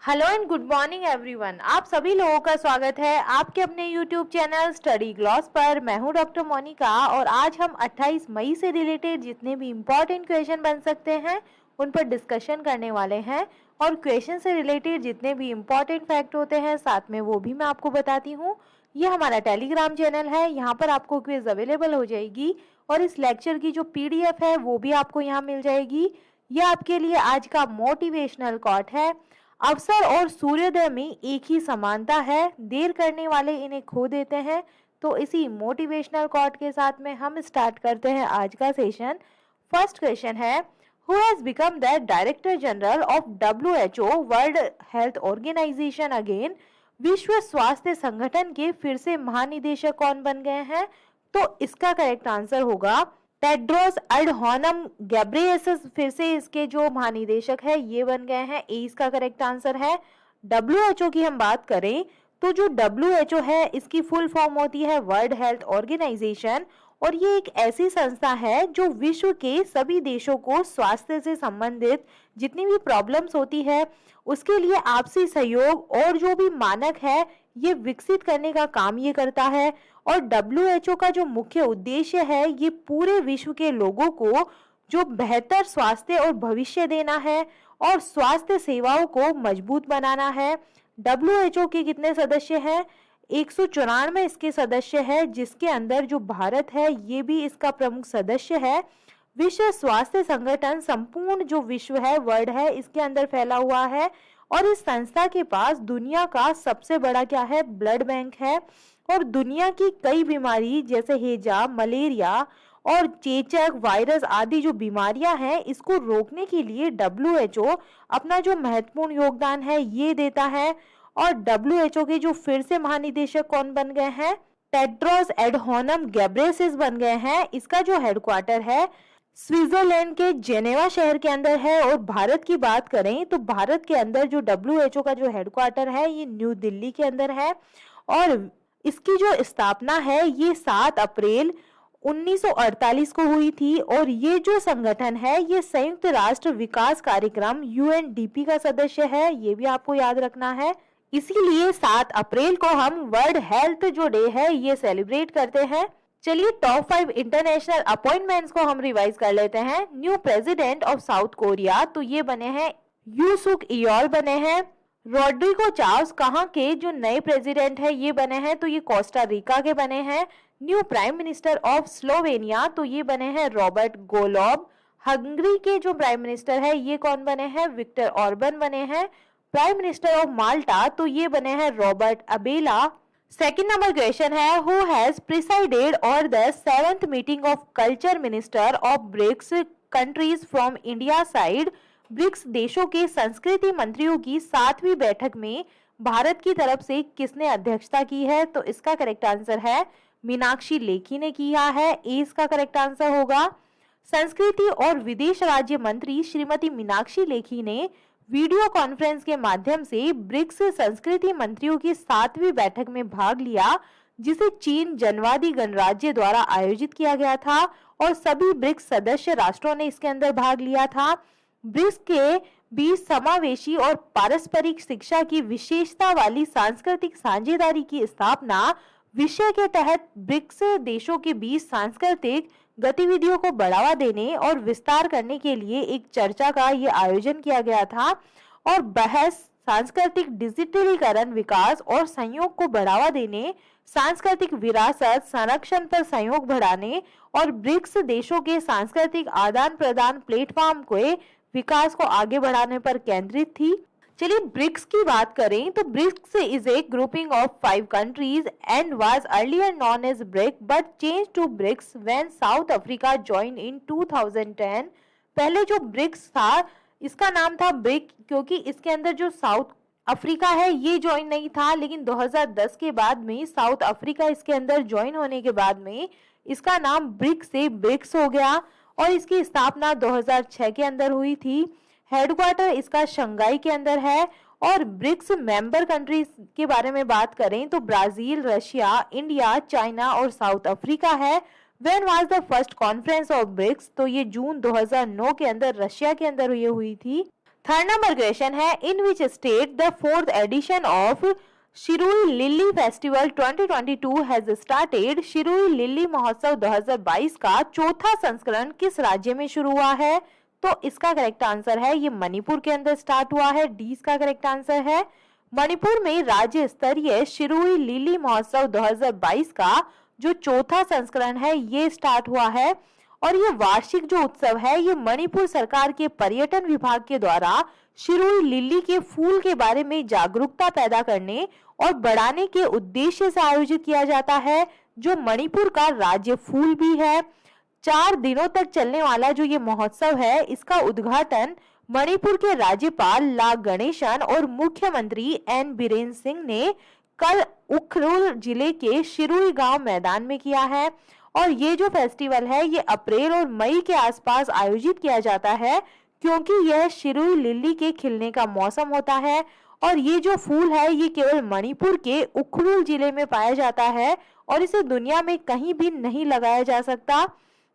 Hello and good morning everyone. आप सभी लोगों का स्वागत है आपके अपने यूट्यूब चैनल स्टडी ग्लॉस पर। मैं हूं डॉक्टर मोनिका और आज हम 28 मई से रिलेटेड जितने भी इम्पोर्टेंट क्वेश्चन बन सकते हैं उन पर डिस्कशन करने वाले हैं। और क्वेश्चन से रिलेटेड जितने भी इम्पोर्टेंट फैक्ट होते हैं साथ में वो भी मैं आपको बताती हूँ। ये हमारा टेलीग्राम चैनल है, यहाँ पर आपको क्विज अवेलेबल हो जाएगी और इस लेक्चर की जो PDF है वो भी आपको यहाँ मिल जाएगी। ये आपके लिए आज का मोटिवेशनल कोट है। अवसर और सूर्योदय में एक ही समानता है, देर करने वाले इन्हें खो देते हैं। तो इसी मोटिवेशनल कोट के साथ में हम स्टार्ट करते हैं आज का सेशन। फर्स्ट क्वेश्चन है, who has become the director general of WHO world health organization again. विश्व स्वास्थ्य संगठन के फिर से महानिदेशक कौन बन गए हैं? तो इसका करेक्ट आंसर होगा टेड्रोस एडहानम घेब्रेयेसस फिर से इसके जो महानिदेशक है ये बन गए हैं। ए इसका करेक्ट आंसर है। WHO की हम बात करें तो जो WHO है इसकी फुल फॉर्म होती है वर्ल्ड हेल्थ ऑर्गेनाइजेशन और ये एक ऐसी संस्था है जो विश्व के सभी देशों को स्वास्थ्य से संबंधित जितनी भी प्रॉब्लम्स होती है उसके लिए आपसी सहयोग और जो भी मानक है ये विकसित करने का काम ये करता है। और WHO का जो मुख्य उद्देश्य है ये पूरे विश्व के लोगों को जो बेहतर स्वास्थ्य और भविष्य देना है और स्वास्थ्य सेवाओं को मजबूत बनाना है। WHO के कितने सदस्य हैं? 194 इसके सदस्य है, जिसके अंदर जो भारत है ये भी इसका प्रमुख सदस्य है। विश्व स्वास्थ्य संगठन संपूर्ण जो विश्व है वर्ल्ड है इसके अंदर फैला हुआ है और इस संस्था के पास दुनिया का सबसे बड़ा क्या है? ब्लड बैंक है। और दुनिया की कई बीमारी जैसे हैजा, मलेरिया और चेचक, वायरस आदि जो बीमारियां हैं इसको रोकने के लिए WHO अपना जो महत्वपूर्ण योगदान है ये देता है। और WHO के जो फिर से महानिदेशक कौन बन गए हैं? टेड्रोस एडहानम घेब्रेयेसस बन गए हैं। इसका जो हेडक्वार्टर है स्विट्जरलैंड के जेनेवा शहर के अंदर है। और भारत की बात करें तो भारत के अंदर जो WHO का जो हेडक्वार्टर है ये न्यू दिल्ली के अंदर है। और इसकी जो स्थापना है ये 7 अप्रैल 1948 को हुई थी। और ये जो संगठन है ये संयुक्त राष्ट्र विकास कार्यक्रम UNDP का सदस्य है, ये भी आपको याद रखना है। इसीलिए 7 अप्रैल को हम वर्ल्ड हेल्थ जो डे है ये सेलिब्रेट करते हैं। चलिए टॉप 5 इंटरनेशनल अपॉइंटमेंट्स को हम रिवाइज कर लेते हैं। New president of south Korea तो ये बने हैं यू सुक इयोल बने हैं। रोड्रिगो चाव्स कहाँ के जो नए प्रेसिडेंट है ये बने हैं? तो ये कोस्टा रिका के बने हैं। New prime minister of Slovenia तो ये बने हैं रॉबर्ट गोलोब। हंगरी के जो प्राइम मिनिस्टर है ये कौन बने हैं? विक्टर ऑर्बन बने हैं। प्राइम मिनिस्टर ऑफ माल्टा तो ये बने हैं Robert Abela. Second number question है, who has presided over the 7th meeting of culture minister of BRICS countries from India side. BRICS देशों के संस्कृति मंत्रियों की 7वीं बैठक में भारत की तरफ से किसने अध्यक्षता की है? तो इसका करेक्ट आंसर है मीनाक्षी लेखी ने किया है। ए इसका करेक्ट आंसर होगा। संस्कृति और विदेश राज्य मंत्री श्रीमती मीनाक्षी लेखी ने वीडियो कॉन्फ्रेंस के माध्यम से ब्रिक्स संस्कृति मंत्रियों की 7वीं बैठक में भाग लिया जिसे चीन जनवादी गणराज्य द्वारा आयोजित किया गया था और सभी ब्रिक्स सदस्य राष्ट्रों ने इसके अंदर भाग लिया था। ब्रिक्स के बीच समावेशी और पारस्परिक शिक्षा की विशेषता वाली सांस्कृतिक साझेदारी की स्थापना विषय के तहत ब्रिक्स देशों के बीच सांस्कृतिक गतिविधियों को बढ़ावा देने और विस्तार करने के लिए एक चर्चा का ये आयोजन किया गया था। और बहस सांस्कृतिक डिजिटलीकरण, विकास और सहयोग को बढ़ावा देने, सांस्कृतिक विरासत संरक्षण पर सहयोग बढ़ाने और ब्रिक्स देशों के सांस्कृतिक आदान प्रदान प्लेटफॉर्म के विकास को आगे बढ़ाने पर केंद्रित थी। चलिए ब्रिक्स की बात करें तो BRICS is a grouping of 5 countries and was earlier known as BRIC but change to BRICS when South Africa join in 2010। पहले जो ब्रिक्स था इसका नाम था ब्रिक क्योंकि इसके अंदर जो साउथ अफ्रीका है ये ज्वाइन नहीं था, लेकिन 2010 के बाद में साउथ अफ्रीका इसके अंदर ज्वाइन होने के बाद में इसका नाम ब्रिक से ब्रिक्स हो गया और इसकी स्थापना 2006 के अंदर हुई थी। हेडक्वार्टर इसका शंघाई के अंदर है। और ब्रिक्स मेंबर कंट्रीज के बारे में बात करें तो ब्राजील, रशिया, इंडिया, चाइना और साउथ अफ्रीका है। When was the first conference of BRICS? तो ये जून 2009 के अंदर रशिया के अंदर ये हुई थी। थर्ड नंबर क्वेश्चन है, in which state the fourth edition of Shirui lily festival 2022 has started. Shirui lily महोत्सव 2022 का चौथा संस्करण किस राज्य में शुरू हुआ है? तो इसका करेक्ट आंसर है ये मणिपुर के अंदर स्टार्ट हुआ है। डी इसका करेक्ट आंसर है। मणिपुर में राज्य स्तरीय शिरुई लिली महोत्सव 2022 का जो चौथा संस्करण है ये स्टार्ट हुआ है और ये वार्षिक जो उत्सव है ये मणिपुर सरकार के पर्यटन विभाग के द्वारा शिरुई लिली के फूल के बारे में जागरूकता पैदा करने और बढ़ाने के उद्देश्य से आयोजित किया जाता है, जो मणिपुर का राज्य फूल भी है। 4 दिनों तक चलने वाला जो ये महोत्सव है इसका उद्घाटन मणिपुर के राज्यपाल ला गणेशन और मुख्यमंत्री एन बीरेन सिंह ने कल उखरुल जिले के शिरुई गांव मैदान में किया है। और ये जो फेस्टिवल है ये अप्रैल और मई के आसपास आयोजित किया जाता है क्योंकि यह शिरुई लिली के खिलने का मौसम होता है और ये जो फूल है ये केवल मणिपुर के उखरुल जिले में पाया जाता है और इसे दुनिया में कहीं भी नहीं लगाया जा सकता।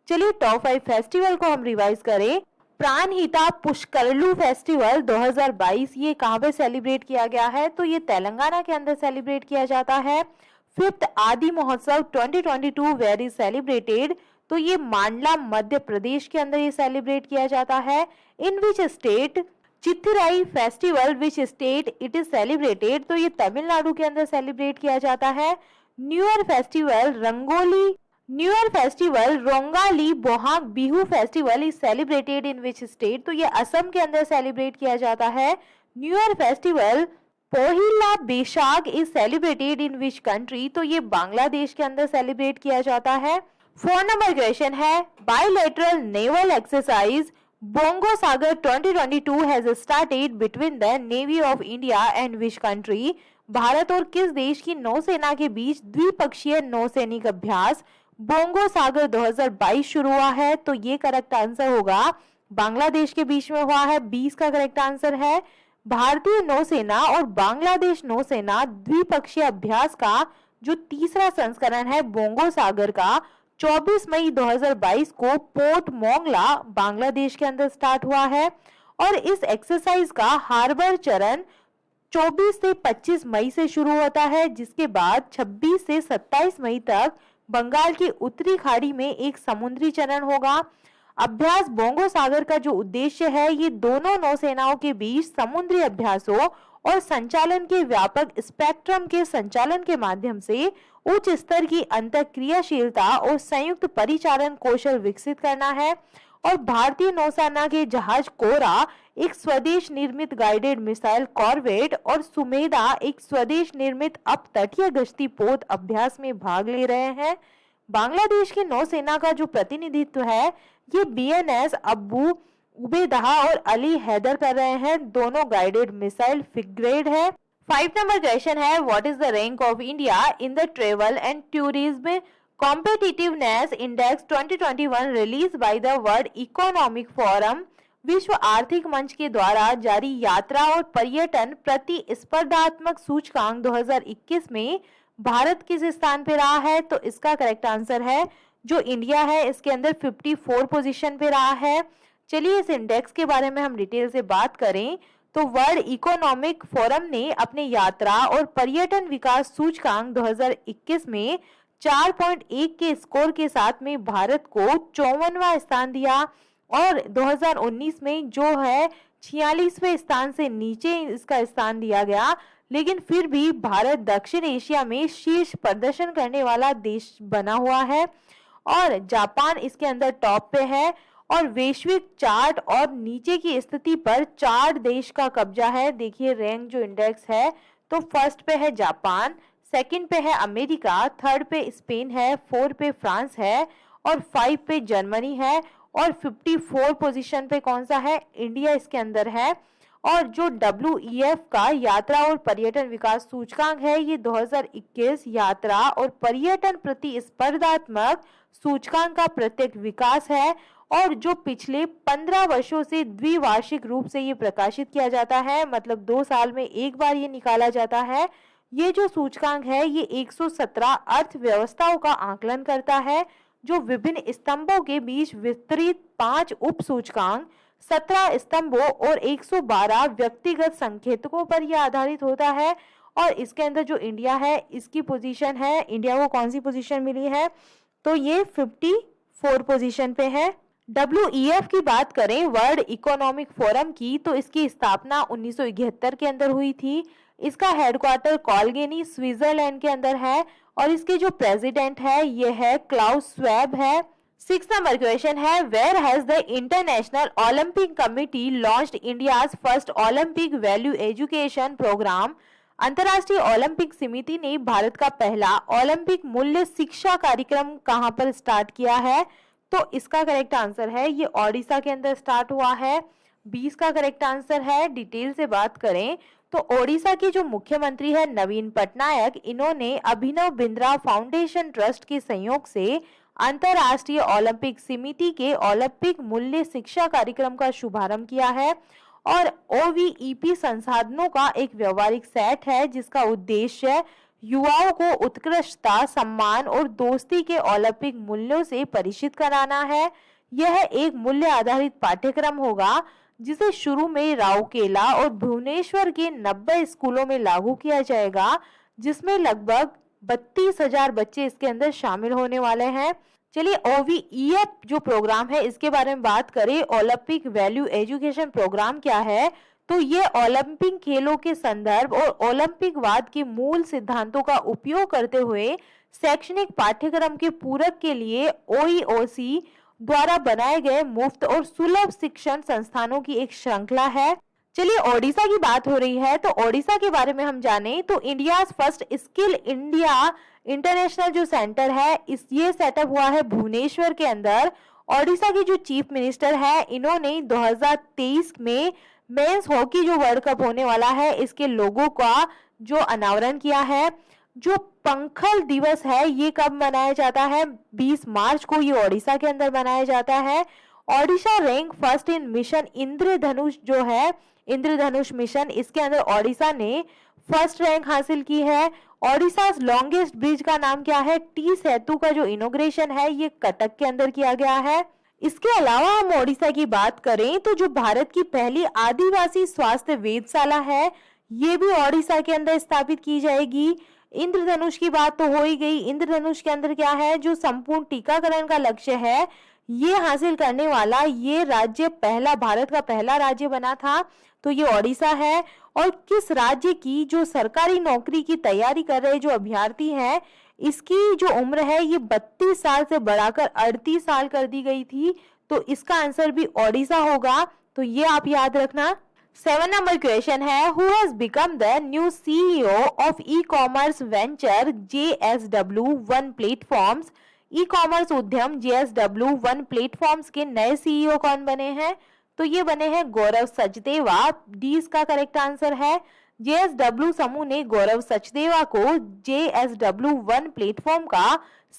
चलिए टॉप 5 फेस्टिवल को हम रिवाइज करें। प्राणहिता पुष्करलू फेस्टिवल 2022 ये कहाँ पे सेलिब्रेट किया गया है? तो ये तेलंगाना के अंदर सेलिब्रेट किया जाता है। फिफ्थ आदि महोत्सव 2022 वेयर इज सेलिब्रेटेड, तो ये मांडला मध्य प्रदेश के अंदर ये सेलिब्रेट किया जाता है। In which state Chithirai festival which state it is celebrated, तो ये तमिलनाडु के अंदर सेलिब्रेट किया जाता है। New year festival Rongali Bohag Bihu festival is celebrated in which state, तो ये असम के अंदर सेलिब्रेट किया जाता है। New year festival Pohela Boishakh is celebrated in which country, तो ये बांग्लादेश के अंदर सेलिब्रेट किया जाता है। 4 नंबर क्वेश्चन है, bilateral naval exercise bongo Sagar 2022 has started between the navy of India and which country. Bharat और किस देश की नौसेना के बीच द्विपक्षीय नौसैनिक अभ्यास बोंगो सागर 2022 शुरू हुआ है? तो ये करेक्ट आंसर होगा बांग्लादेश के बीच में हुआ है। 20 का करेक्ट आंसर है। भारतीय नौसेना और बांग्लादेश नौसेना द्विपक्षीय अभ्यास का जो तीसरा संस्करण है बोंगो सागर का 24 मई 2022 को पोर्ट मोंगला बांग्लादेश के अंदर स्टार्ट हुआ है और इस एक्सरसाइज का हार्बर चरण 24 से 25 मई से शुरू होता है, जिसके बाद 26 से 27 मई तक बंगाल की उत्तरी खाड़ी में एक समुद्री चरण होगा। अभ्यास बोंगो सागर का जो उद्देश्य है ये दोनों नौसेनाओं के बीच समुद्री अभ्यासों और संचालन के व्यापक स्पेक्ट्रम के संचालन के माध्यम से उच्च स्तर की अंतःक्रियाशीलता और संयुक्त परिचालन कौशल विकसित करना है। और भारतीय नौसेना के जहाज कोरा एक स्वदेश निर्मित गाइडेड मिसाइल कॉर्वेट और सुमेधा एक स्वदेश निर्मित अपतटीय गश्ती पोत अभ्यास में भाग ले रहे हैं। बांग्लादेश की नौसेना का जो प्रतिनिधित्व है ये बीएनएस अब्बू उबेदहा और अली हैदर कर रहे हैं, दोनों गाइडेड मिसाइल फ्रिगेट है। 5 नंबर क्वेश्चन है, what is the rank of India in the travel and tourism competitiveness index 2021 release by the world economic forum. विश्व आर्थिक मंच के द्वारा जारी यात्रा और पर्यटन प्रतिस्पर्धात्मक सूचकांक 2021 में भारत किस स्थान पे रहा है? तो इसका करेक्ट आंसर है जो इंडिया है इसके अंदर 54 पोजीशन पे रहा है। चलिए इस इंडेक्स के बारे में हम डिटेल से बात करें तो वर्ल्ड इकोनॉमिक फोरम ने अपने यात्रा और पर्यटन विकास सूचकांक 2021 में 4.1 के स्कोर के साथ में भारत को 54वां स्थान दिया और 2019 में जो है 46वें स्थान से नीचे इसका स्थान दिया गया, लेकिन फिर भी भारत दक्षिण एशिया में शीर्ष प्रदर्शन करने वाला देश बना हुआ है और जापान इसके अंदर टॉप पे है। और वैश्विक चार्ट और नीचे की स्थिति पर 4 देश का कब्जा है। देखिए रैंक जो इंडेक्स है तो फर्स्ट पे है जापान, सेकंड पे है अमेरिका, थर्ड पे स्पेन है, 4 पे फ्रांस है और 5 पे जर्मनी है और 54 पोजीशन पे कौन सा है? इंडिया इसके अंदर है। और जो WEF का यात्रा और पर्यटन विकास सूचकांक है ये 2021 यात्रा और पर्यटन प्रतिस्पर्धात्मक सूचकांक का प्रत्येक विकास है और जो पिछले 15 वर्षों से द्विवार्षिक रूप से ये प्रकाशित किया जाता है, मतलब 2 साल में एक बार ये निकाला जाता है। ये जो सूचकांक है ये 117 अर्थव्यवस्थाओं का आकलन करता है जो विभिन्न स्तंभों के बीच विस्तृत 5 उप सूचकांक 17 स्तंभों और 112 व्यक्तिगत संकेतकों पर यह आधारित होता है। और इसके अंदर जो इंडिया है, इसकी पोजीशन है, इंडिया को कौन सी पोजीशन मिली है, तो ये 54 पोजीशन पे है। WEF की बात करें, वर्ल्ड इकोनॉमिक फोरम की, तो इसकी स्थापना 1971 के अंदर हुई थी। इसका हेडक्वार्टर कॉलगेनी स्विट्जरलैंड के अंदर है और इसके जो प्रेसिडेंट है ये है क्लाउस स्वैब है। 6 नंबर क्वेश्चन है, where has the international Olympic committee launched India's first Olympic value education programme. अंतर्राष्ट्रीय ओलंपिक समिति ने भारत का पहला ओलंपिक मूल्य शिक्षा कार्यक्रम कहां पर स्टार्ट किया है, तो इसका करेक्ट आंसर है ये ओडिशा के अंदर स्टार्ट हुआ है। 20 का करेक्ट आंसर है। डिटेल से बात करें तो ओडिशा के जो मुख्यमंत्री है नवीन पटनायक, इन्होंने अभिनव बिंद्रा फाउंडेशन ट्रस्ट के सहयोग से अंतर्राष्ट्रीय ओलंपिक समिति के ओलंपिक मूल्य शिक्षा कार्यक्रम का शुभारंभ किया है। और OVEP संसाधनों का एक व्यवहारिक सेट है जिसका उद्देश्य युवाओं को उत्कृष्टता, सम्मान और दोस्ती के ओलंपिक मूल्यों से परिचित कराना है। यह एक मूल्य आधारित पाठ्यक्रम होगा जिसे शुरू में राउरकेला और भुवनेश्वर के 90 स्कूलों में लागू किया जाएगा, जिसमें लगभग 32,000 बच्चे इसके अंदर शामिल होने वाले हैं। चलिए OVEF जो प्रोग्राम है इसके बारे में बात करें। ओलंपिक वैल्यू एजुकेशन प्रोग्राम क्या है, तो ये ओलंपिक खेलों के संदर्भ और ओलंपिक वाद के मूल सिद्धांतों का उपयोग करते हुए शैक्षणिक पाठ्यक्रम के पूरक के लिए OEOC द्वारा बनाए गए मुफ्त और सुलभ शिक्षण संस्थानों की एक श्रृंखला है। चलिए ओडिशा की बात हो रही है तो ओडिशा के बारे में हम जाने तो India first skill India international जो सेंटर है ये सेटअप हुआ है भुवनेश्वर के अंदर। ओडिशा की जो चीफ मिनिस्टर है इन्होंने 2023 में मेंस हॉकी जो वर्ल्ड कप होने वाला है इसके लोगों का जो अनावरण किया है। जो पंखल दिवस है ये कब मनाया जाता है, 20 मार्च को ये ओडिशा के अंदर मनाया जाता है। Odisha rank first in mission Indradhanush जो है, इंद्रधनुष मिशन, इसके अंदर ओडिशा ने फर्स्ट रैंक हासिल की है। ओडिशा लॉन्गेस्ट ब्रिज का नाम क्या है, टी सेतु का जो इनोग्रेशन है ये कटक के अंदर किया गया है। इसके अलावा हम ओडिशा की बात करें तो जो भारत की पहली आदिवासी स्वास्थ्य वेधशाला है ये भी ओडिशा के अंदर स्थापित की जाएगी। इंद्रधनुष की बात तो हो ही गई। इंद्रधनुष के अंदर क्या है, जो संपूर्ण टीकाकरण का लक्ष्य है ये हासिल करने वाला ये राज्य पहला, भारत का पहला राज्य बना था, तो ये ओडिशा है। और किस राज्य की जो सरकारी नौकरी की तैयारी कर रहे जो अभ्यर्थी हैं इसकी जो उम्र है ये 32 साल से बढ़ाकर 38 साल कर दी गई थी, तो इसका आंसर भी ओडिशा होगा, तो ये आप याद रखना। 7 नंबर क्वेश्चन है, who has become the new CEO of e commerce venture JSW1 platforms. E commerce उद्यम JSW1 प्लेटफॉर्म्स के नए CEO कौन बने हैं, तो ये बने हैं गौरव सचदेवा। डी इसका करेक्ट आंसर है। JSW समूह ने गौरव सचदेवा को JSW1 प्लेटफॉर्म का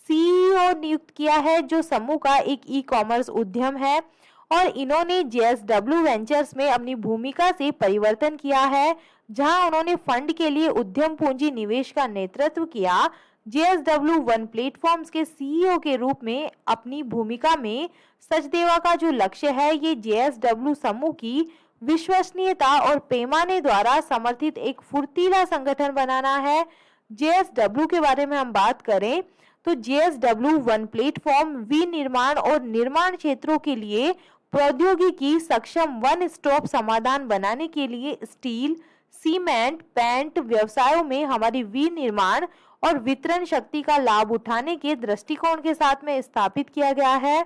CEO नियुक्त किया है, जो समूह का एक ई कॉमर्स उद्यम है। और इन्होंने JSW वेंचर्स में अपनी भूमिका से परिवर्तन किया है, जहां उन्होंने फंड के लिए उद्यम पूंजी निवेश का नेतृत्व किया। JSW1 प्लेटफॉर्म्स के CEO के रूप में अपनी भूमिका में सचदेवा का जो लक्ष्य है ये JSW समूह की विश्वसनीयता और पैमाने द्वारा समर्थित एक फुर्तीला संगठन बनाना है। JSW के बारे में हम बात करें तो JSW1 प्लेटफॉर्म विनिर्माण और निर्माण क्षेत्रों के लिए प्रौद्योगिकी सक्षम वन स्टॉप समाधान बनाने के लिए स्टील, सीमेंट, पेंट व्यवसायों में हमारी विनिर्माण और वितरण शक्ति का लाभ उठाने के दृष्टिकोण के साथ में स्थापित किया गया है।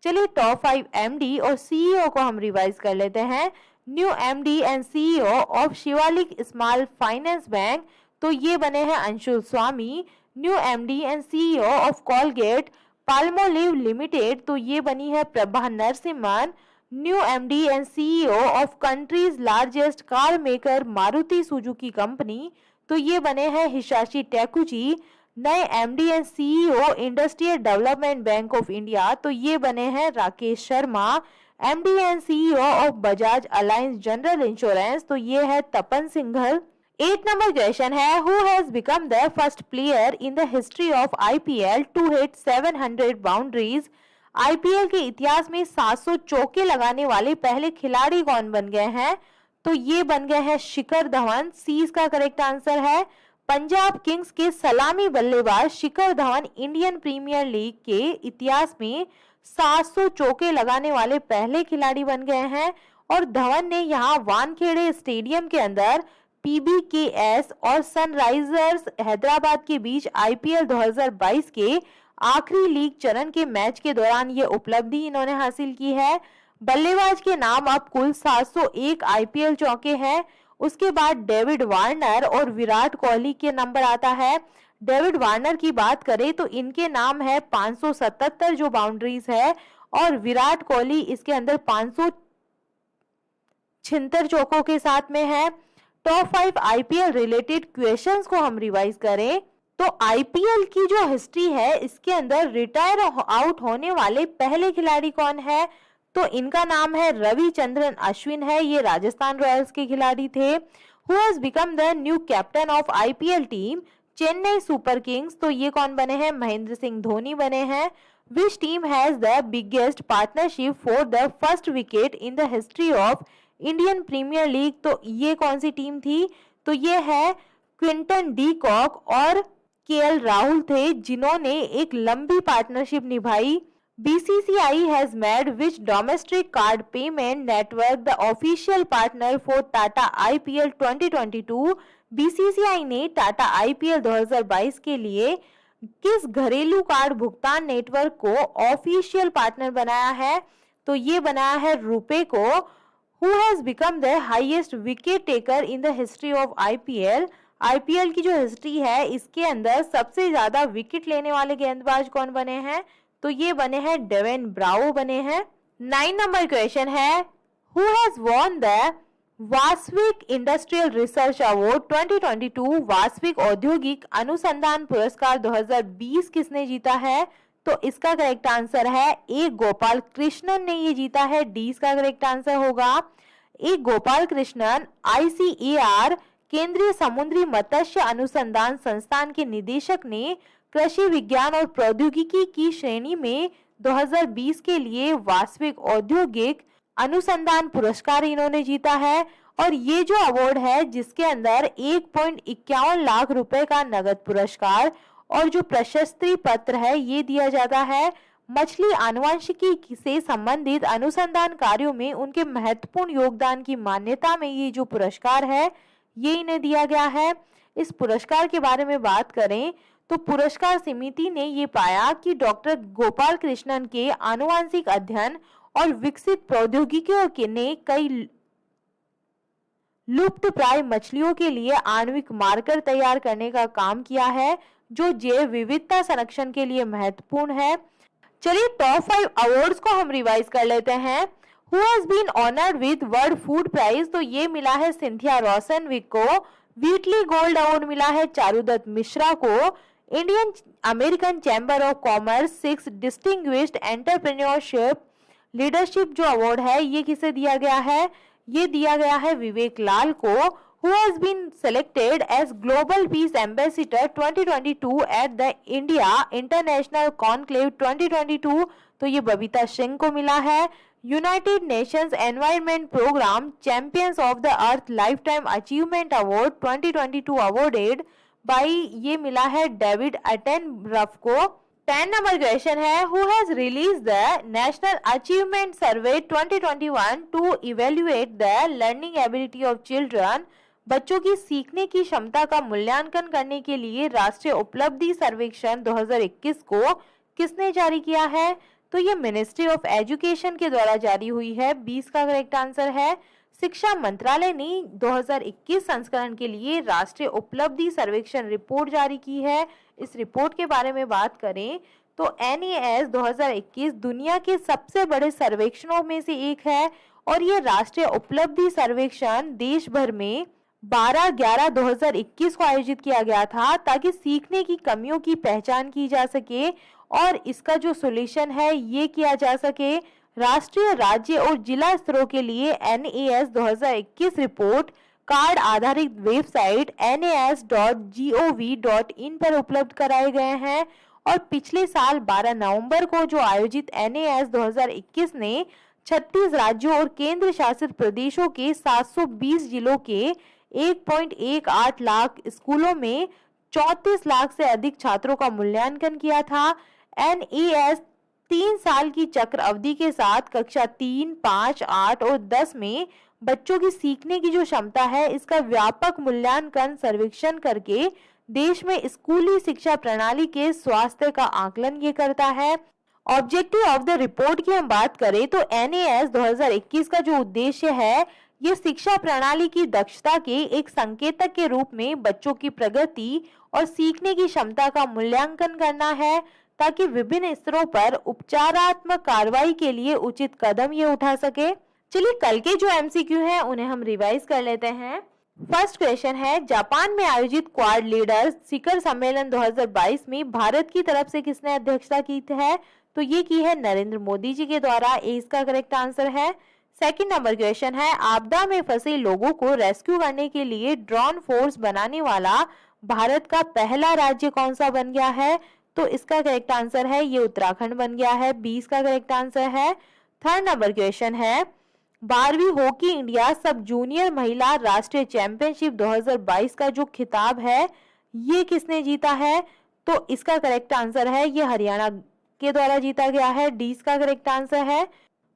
चलिए टॉप 5 MD और CEO को हम रिवाइज कर लेते हैं। New MD and CEO of Shivalik small finance bank, तो ये बने हैं Anshul Swami. New MD and CEO of Colgate Palmolive limited, तो ये बनी है Prabha Narasimhan. New MD and CEO of country's largest car maker Maruti Suzuki company, तो ये बने हैं हिसाशी टेकुची। नए MD and CEO industrial development bank of India, तो ये बने हैं Rakesh Sharma. MD and CEO of Bajaj alliance general insurance, तो ये है तपन सिंघल। 8 नंबर क्वेश्चन है, who has become the first player in the history of IPL to hit 700 boundaries. IPL के इतिहास में 700 चौके लगाने वाले पहले खिलाड़ी कौन बन गए हैं? तो ये बन गए हैं शिखर धवन। सी इसका करेक्ट आंसर है। पंजाब किंग्स के सलामी बल्लेबाज Shikhar Dhawan Indian premier league के इतिहास में 700 चौके लगाने वाले पहले खिलाड़ी बन गए हैं और धवन ने यहां वानखेड़े स्टेडियम के अंदर पीबीकेएस और सनराइजर्स हैदराबाद के बीच आईपीएल 2022 के आखिरी लीग चरण के मैच के दौरान ये उपलब्धि इन्होंने हासिल की है। बल्लेबाज के नाम अब कुल 701 आईपीएल चौके हैं। उसके बाद डेविड वार्नर और विराट कोहली के नंबर आता है। डेविड वार्नर की बात करें तो इनके नाम है 577 जो बाउंड्रीज है और विराट कोहली इसके अंदर 576 चौकों के साथ में है। टॉप 5 आईपीएल रिलेटेड क्वेश्चंस को हम रिवाइज करें तो आईपीएल की जो हिस्ट्री है इसके अंदर रिटायर आउट होने वाले पहले खिलाड़ी कौन है? तो इनका नाम है रविचंद्रन अश्विन है। ये राजस्थान रॉयल्स के खिलाड़ी थे। Who has become the new captain of IPL team Chennai super Kings? तो ये कौन बने हैं? महेंद्र सिंह धोनी बने हैं। Which team has the biggest partnership for the first wicket in the history of Indian premier league? तो ये कौन सी टीम थी? तो ये है क्विंटन डी कॉक और केएल राहुल थे जिन्होंने एक लंबी पार्टनरशिप निभाई। BCCI has made which domestic card payment network the official partner for Tata IPL 2022? BCCI ने टाटा IPL 2022 के लिए किस घरेलू कार्ड भुगतान नेटवर्क को ऑफिशियल पार्टनर बनाया है? तो ये बनाया है रुपे को। Who has become the highest wicket taker in the history of IPL? IPL की जो हिस्ट्री है इसके अंदर सबसे ज्यादा विकेट लेने वाले गेंदबाज कौन बने हैं? तो ये बने हैं डेविन ब्रावो बने हैं। 9 नंबर क्वेश्चन है who has won the Vasvik industrial research award 2022? Vasvik औद्योगिक अनुसंधान पुरस्कार 2020 किसने जीता है? तो इसका करेक्ट आंसर है ए गोपाल कृष्णन ने ये जीता है। डी इसका करेक्ट आंसर होगा। ए गोपाल कृष्णन ICAR केंद्रीय समुद्री मत्स्य अनुसंधान संस्थान के निदेशक ने कृषि विज्ञान और प्रौद्योगिकी की श्रेणी में 2020 के लिए वास्तविक औद्योगिक अनुसंधान पुरस्कार इन्होंने जीता है। और ये जो अवार्ड है जिसके अंदर 1.51 लाख रुपए का नगद पुरस्कार और जो प्रशस्ति पत्र है ये दिया जाता है मछली आनुवंशिकी से संबंधित अनुसंधान कार्यों में उनके महत्वपूर्ण योगदान की मान्यता में ये जो पुरस्कार है ये इन्हें दिया गया है। इस पुरस्कार के बारे में बात करें तो पुरस्कार समिति ने ये पाया कि डॉक्टर गोपाल कृष्णन के आनुवंशिक अध्ययन और विकसित प्रौद्योगिकियों के ने कई लुप्त प्राय मछलियों के लिए आणविक मार्कर तैयार करने का काम किया है जो जैव विविधता संरक्षण के लिए महत्वपूर्ण है। चलिए टॉप 5 अवार्ड्स को हम रिवाइज कर लेते हैं। Who has been honoured with world food prize? तो ये मिला है सिंथिया रोशनविक को। व्हीटली गोल्ड अवार्ड मिला है चारुदत्त मिश्रा को। Indian American chamber of commerce 6 distinguished entrepreneurship leadership जो अवार्ड है ये किसे दिया गया है? ये दिया गया है विवेक लाल को। Who has been selected as Global Peace Ambassador 2022 at the India International Conclave 2022? तो ये बबीता सिंह को मिला है। United nations environment programme champions of the earth lifetime achievement award 2022 awarded by ये मिला है डेविड अटेनब्रफ को। 10 नंबर क्वेश्चन है who has release the national achievement survey 2021 to evaluate the learning ability of children? बच्चों की सीखने की क्षमता का मूल्यांकन करने के लिए राष्ट्रीय उपलब्धि सर्वेक्षण 2021 को किसने जारी किया है? तो ये मिनिस्ट्री ऑफ एजुकेशन के द्वारा जारी हुई है। 20 का करेक्ट आंसर है। शिक्षा मंत्रालय ने 2021 संस्करण के लिए राष्ट्रीय उपलब्धि सर्वेक्षण रिपोर्ट जारी की है। इस रिपोर्ट के बारे में बात करें तो NAS 2021 दुनिया के सबसे बड़े सर्वेक्षणों में से एक है और ये राष्ट्रीय उपलब्धि सर्वेक्षण देश भर में 12/11/2021 को आयोजित किया गया था ताकि सीखने की कमियों की पहचान की जा सके और इसका जो सॉल्यूशन है ये किया जा सके। राष्ट्रीय, राज्य और जिला स्तरों के लिए NAS 2021 रिपोर्ट कार्ड आधारित वेबसाइट nas.gov.in पर उपलब्ध कराए गए हैं और पिछले साल 12 नवंबर को जो आयोजित NAS 2021 ने 36 राज्यों और केंद्र शासित प्रदेशों के 720 जिलों के 1.18 लाख स्कूलों में 34 लाख से अधिक छात्रों का मूल्यांकन किया था। NAS 3 साल की चक्र अवधि के साथ कक्षा 3, 5, 8 और 10 में बच्चों की सीखने की जो क्षमता है इसका व्यापक मूल्यांकन सर्वेक्षण करके देश में स्कूली शिक्षा प्रणाली के स्वास्थ्य का आकलन ये करता है। ऑब्जेक्टिव ऑफ द रिपोर्ट की हम बात करें तो NAS 2021 का जो उद्देश्य है ये शिक्षा प्रणाली की दक्षता के एक संकेतक के रूप में बच्चों की प्रगति और सीखने की क्षमता का मूल्यांकन करना है, ताकि विभिन्न स्तरों पर उपचारात्मक कार्रवाई के लिए उचित कदम ये उठा सके। चलिए कल के जो MCQ हैं उन्हें हम रिवाइज कर लेते हैं। फर्स्ट क्वेश्चन है, जापान में आयोजित क्वाड लीडर्स शिखर सम्मेलन 2022 में भारत की तरफ से किसने अध्यक्षता की है? तो ये की है नरेंद्र मोदी जी के द्वारा। ए इसका करेक्ट आंसर है। सेकंड नंबर क्वेश्चन है, आपदा में फंसे लोगों को रेस्क्यू करने के लिए ड्रोन फोर्स बनाने वाला भारत का पहला राज्य कौन सा बन गया है? तो इसका करेक्ट आंसर है ये उत्तराखंड बन गया है। 20 का करेक्ट आंसर है। थर्ड नंबर क्वेश्चन है, 12वीं हॉकी इंडिया सब जूनियर महिला राष्ट्रीय चैंपियनशिप 2022 का जो खिताब है ये किसने जीता है? तो इसका करेक्ट आंसर है ये हरियाणा के द्वारा जीता गया है। डी इसका करेक्ट आंसर है।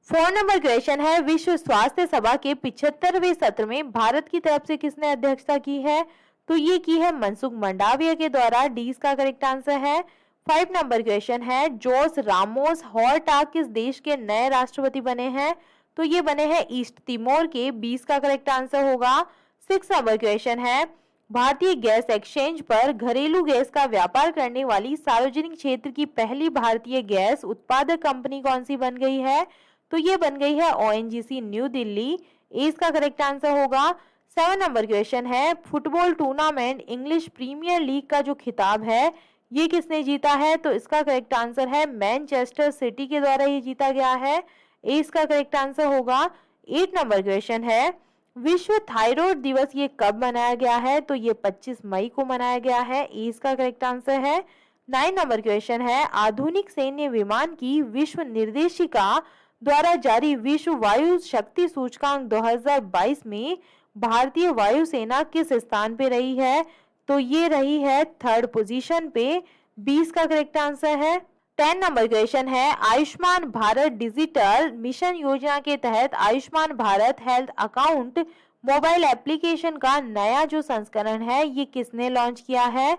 4 नंबर क्वेश्चन है, विश्व स्वास्थ्य सभा के 75वें सत्र में भारत की तरफ से किसने अध्यक्षता की है? तो ये की है मनसुख मंडाविया के द्वारा। डी इसका करेक्ट आंसर है। 5 नंबर क्वेश्चन है, जोस रामोस हॉर्टा किस देश के नए राष्ट्रपति बने हैं? तो ये बने हैं ईस्ट तिमोर के। 20 का करेक्ट आंसर होगा। 6 नंबर क्वेश्चन है, भारतीय गैस एक्सचेंज पर घरेलू गैस का व्यापार करने वाली सार्वजनिक क्षेत्र की पहली भारतीय गैस उत्पादक कंपनी कौन सी बन गई है? तो ये बन गई है ONGC न्यू दिल्ली। ए इसका करेक्ट आंसर होगा। 7 नंबर क्वेश्चन है, football tournament English premier league का जो खिताब है ये किसने जीता है? तो इसका करेक्ट आंसर है मैनचेस्टर सिटी के द्वारा ये जीता गया है। ए इसका करेक्ट आंसर होगा। 8 नंबर क्वेश्चन है, विश्व थायराइड दिवस ये कब मनाया गया है? तो ये 25 मई को मनाया गया है। ए इसका करेक्ट आंसर है। 9 नंबर क्वेश्चन है, आधुनिक सैन्य विमान की विश्व निर्देशिका द्वारा जारी विश्व वायु शक्ति सूचकांक 2022 में भारतीय वायुसेना किस स्थान पे रही है? तो ये रही है 3rd पोजीशन पे। 20 का करेक्ट आंसर है। 10 नंबर क्वेश्चन है, आयुष्मान भारत डिजिटल मिशन योजना के तहत Ayushman Bharat health account mobile application का नया जो संस्करण है ये किसने लॉन्च किया है?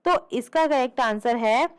तो इसका करेक्ट आंसर है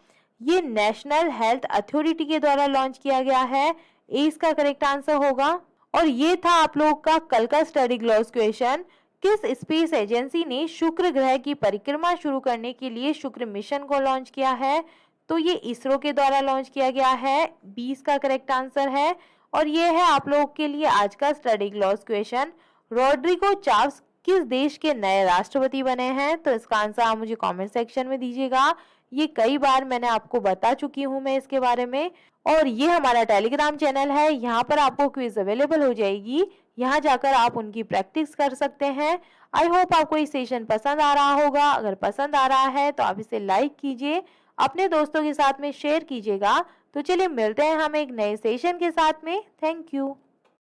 ये नेशनल हेल्थ अथॉरिटी के द्वारा लॉन्च किया गया है। ए इसका करेक्ट आंसर होगा। और ये था आप लोगों का कल का स्टडी ग्लॉस क्वेश्चन। किस स्पेस एजेंसी ने शुक्र ग्रह की परिक्रमा शुरू करने के लिए शुक्र मिशन को लॉन्च किया है? तो ये इसरो के द्वारा लॉन्च किया गया है। 20 का करेक्ट आंसर है। और ये है आप लोगों के लिए आज का स्टडी ग्लॉस क्वेश्चन, रॉड्रिगो चाव्स किस देश के नए राष्ट्रपति बने हैं? तो इसका आंसर आप मुझे कमेंट सेक्शन में दीजिएगा। ये कई बार मैंने आपको बता चुकी हूँ मैं इसके बारे में। और ये हमारा टेलीग्राम चैनल है, यहाँ पर आपको क्विज अवेलेबल हो जाएगी, यहाँ जाकर आप उनकी प्रैक्टिस कर सकते हैं। आई होप आपको ये सेशन पसंद आ रहा होगा। अगर पसंद आ रहा है तो आप इसे लाइक कीजिए, अपने दोस्तों के साथ में शेयर कीजिएगा। तो चलिए मिलते हैं हम एक नए सेशन के साथ में। Thank you.